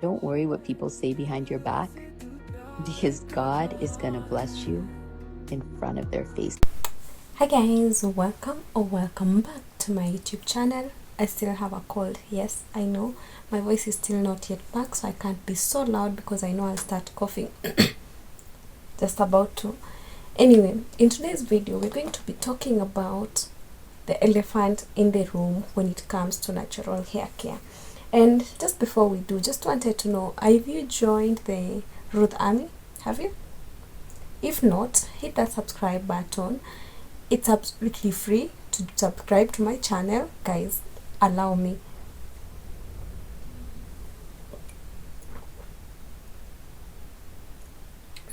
Don't worry what people say behind your back, because God is going to bless you in front of their face. Hi guys, welcome back to my YouTube channel. I still have a cold. Yes, I know my voice is still not yet back, so I can't be so loud because I know I'll start coughing just about to. Anyway, in today's video we're going to be talking about the elephant in the room when it comes to natural hair care. And just before we do, just wanted to know, have you joined the Ruth Army? Have you? If not, hit that subscribe button. It's absolutely free to subscribe to my channel. Guys, allow me.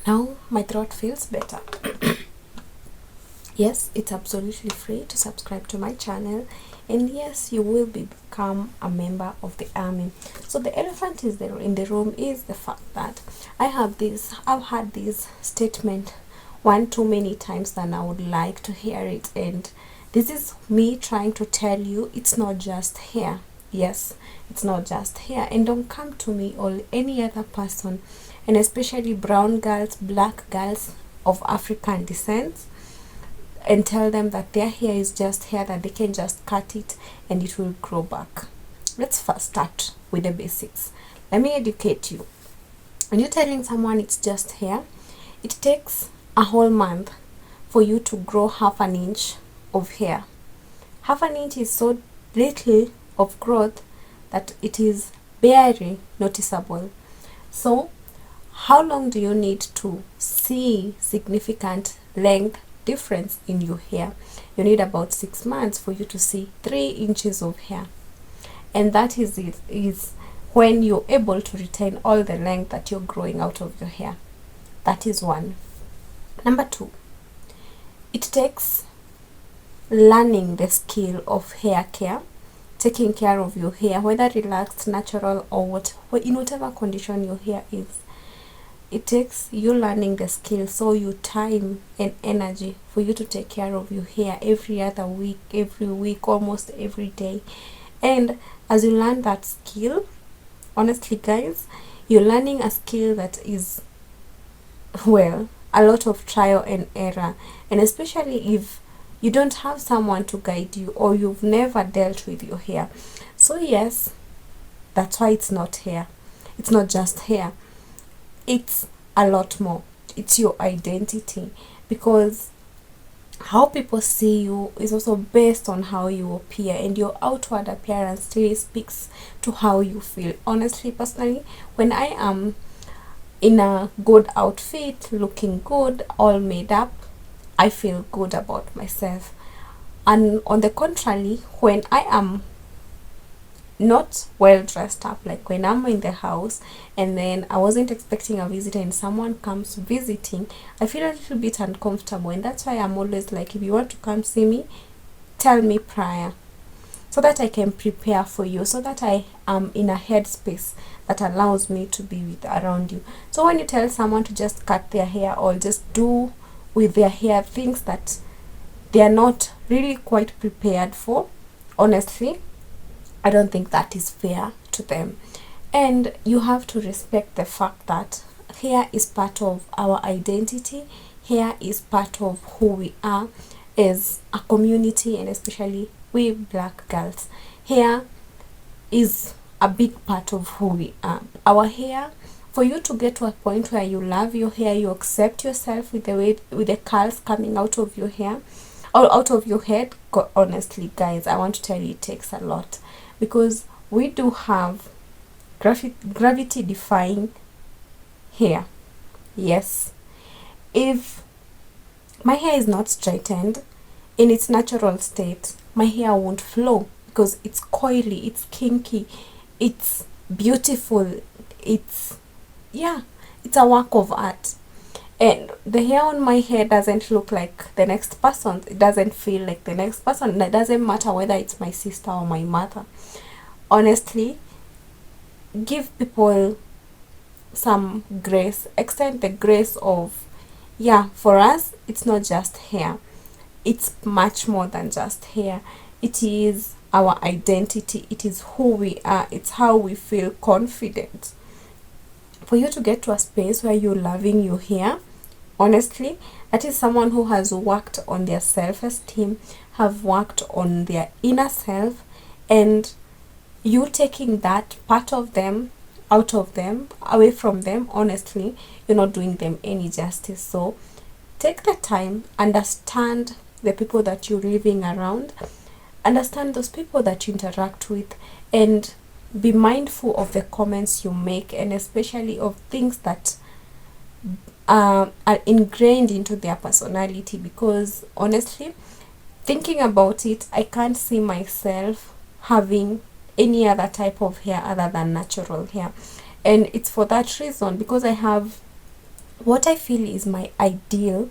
Now my throat feels better. Yes, it's absolutely free to subscribe to my channel, and yes, you will become a member of the army. So the elephant is there in the room is the fact that I've had this statement one too many times than I would like to hear it, and this is me trying to tell you it's not just hair. Yes, it's not just hair, and don't come to me or any other person, and especially brown girls, black girls of African descent, and tell them that their hair is just hair, that they can just cut it and it will grow back. Let's first start with the basics. Let me educate you. When you're telling someone it's just hair, it takes a whole month for you to grow half an inch of hair. Half an inch is so little of growth that it is barely noticeable. So how long do you need to see significant length difference in your hair? You need about 6 months for you to see 3 inches of hair, and that is when you're able to retain all the length that you're growing out of your hair. That is one. Number 2, it takes learning the skill of hair care, taking care of your hair, whether relaxed, natural, or in whatever condition your hair is. It takes you learning the skill, so you time and energy for you to take care of your hair every other week, every week, almost every day. And as you learn that skill, honestly guys, you're learning a skill that is, well, a lot of trial and error, and especially if you don't have someone to guide you or you've never dealt with your hair. So yes, that's why it's not hair. It's not just hair. It's a lot more. It's your identity, because how people see you is also based on how you appear, and your outward appearance really speaks to how you feel. Honestly, personally, when I am in a good outfit, looking good, all made up, I feel good about myself. And on the contrary, when I am not well dressed up, like when I'm in the house and then I wasn't expecting a visitor and someone comes visiting, I feel a little bit uncomfortable. And that's why I'm always like, if you want to come see me, tell me prior, so that I can prepare for you, so that I am in a headspace that allows me to be around you. So when you tell someone to just cut their hair or just do with their hair things that they are not really quite prepared for, honestly, I don't think that is fair to them. And you have to respect the fact that hair is part of our identity. Hair is part of who we are as a community, and especially we black girls. Hair is a big part of who we are. Our hair, for you to get to a point where you love your hair, you accept yourself with the curls coming out of your hair or out of your head, honestly guys, I want to tell you, it takes a lot, because we do have gravity defying hair. Yes, if my hair is not straightened in its natural state, my hair won't flow, because it's coily, it's kinky, it's beautiful, it's a work of art. And the hair on my hair doesn't look like the next person. It doesn't feel like the next person. It doesn't matter whether it's my sister or my mother. Honestly, give people some grace. Extend the grace of, for us, it's not just hair. It's much more than just hair. It is our identity. It is who we are. It's how we feel confident. For you to get to a space where you're loving your hair, honestly, that is someone who has worked on their self-esteem, have worked on their inner self, and you taking that part of them out of them, away from them, honestly, you're not doing them any justice. So take the time, understand the people that you're living around, understand those people that you interact with, and be mindful of the comments you make, and especially of things that are ingrained into their personality. Because honestly, thinking about it, I can't see myself having any other type of hair other than natural hair. And it's for that reason, because I have what I feel is my ideal.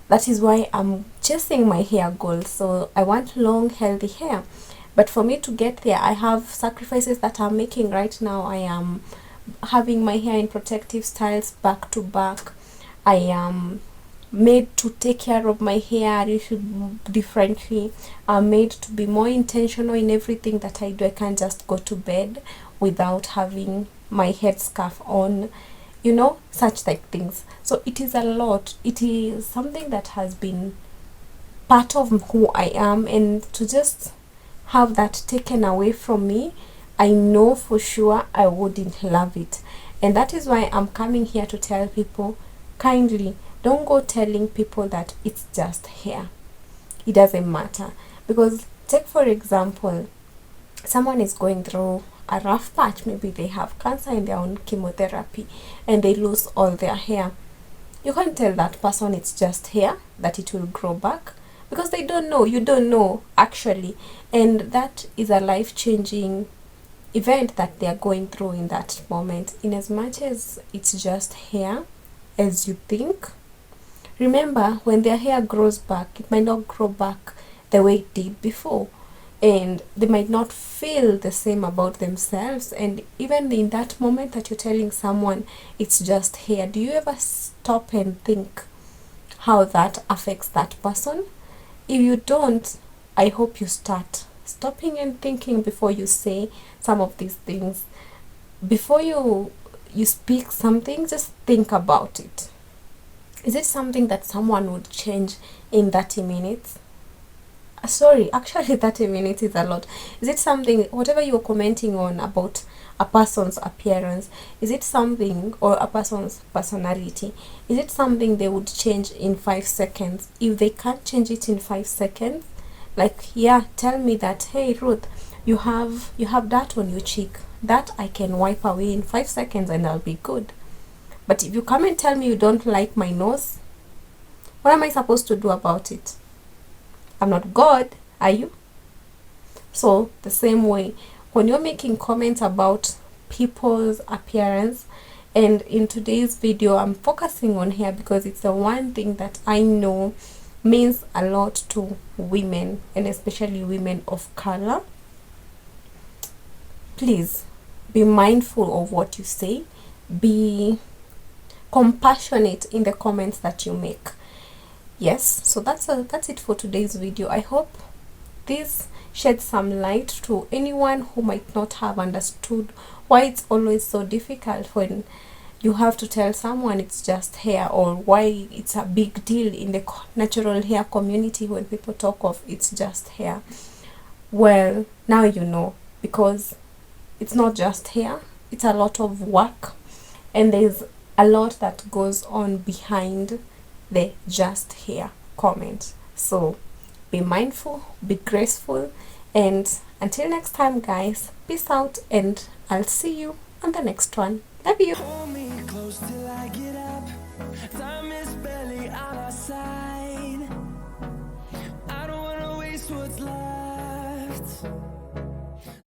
That is why I'm chasing my hair goal. So I want long, healthy hair. But for me to get there, I have sacrifices that I'm making right now. I am having my hair in protective styles back to back. I am made to take care of my hair a little differently. I'm made to be more intentional in everything that I do. I can't just go to bed without having my headscarf on, you know, such like things. So it is a lot. It is something that has been part of who I am, and to just have that taken away from me, I know for sure I wouldn't love it. And that is why I'm coming here to tell people, kindly don't go telling people that it's just hair. It doesn't matter. Because take for example, someone is going through a rough patch. Maybe they have cancer and they're on chemotherapy and they lose all their hair. You can't tell that person it's just hair, that it will grow back, because they don't know. You don't know actually. And that is a life-changing event that they are going through in that moment. In as much as it's just hair as you think, remember, when their hair grows back, it might not grow back the way it did before, and they might not feel the same about themselves. And even in that moment that you're telling someone it's just hair, do you ever stop and think how that affects that person? If you don't, I hope you start stopping and thinking before you say some of these things. Before you speak something, just think about it. Is it something that someone would change in 30 minutes? Sorry, actually 30 minutes is a lot. Is it something, whatever you're commenting on about a person's appearance, is it something, or a person's personality, is it something they would change in 5 seconds? If they can't change it in 5 seconds, like, yeah, tell me that, hey Ruth, you have that on your cheek, that I can wipe away in 5 seconds and I'll be good. But if you come and tell me you don't like my nose, what am I supposed to do about it? I'm not God, are you? So the same way, when you're making comments about people's appearance, and in today's video I'm focusing on hair because it's the one thing that I know means a lot to women, and especially women of color. Please be mindful of what you say. Be compassionate in the comments that you make. Yes, so that's it for today's video. I hope this sheds some light to anyone who might not have understood why it's always so difficult when you have to tell someone it's just hair, or why it's a big deal in the natural hair community when people talk of it's just hair. Well, now you know, because it's not just hair, it's a lot of work, and there's a lot that goes on behind the just hair comment. So be mindful, be graceful, and until next time guys, peace out, and I'll see you on the next one. Love you. Hold me close till I get up. Time is barely on our side. I don't wanna waste what's left.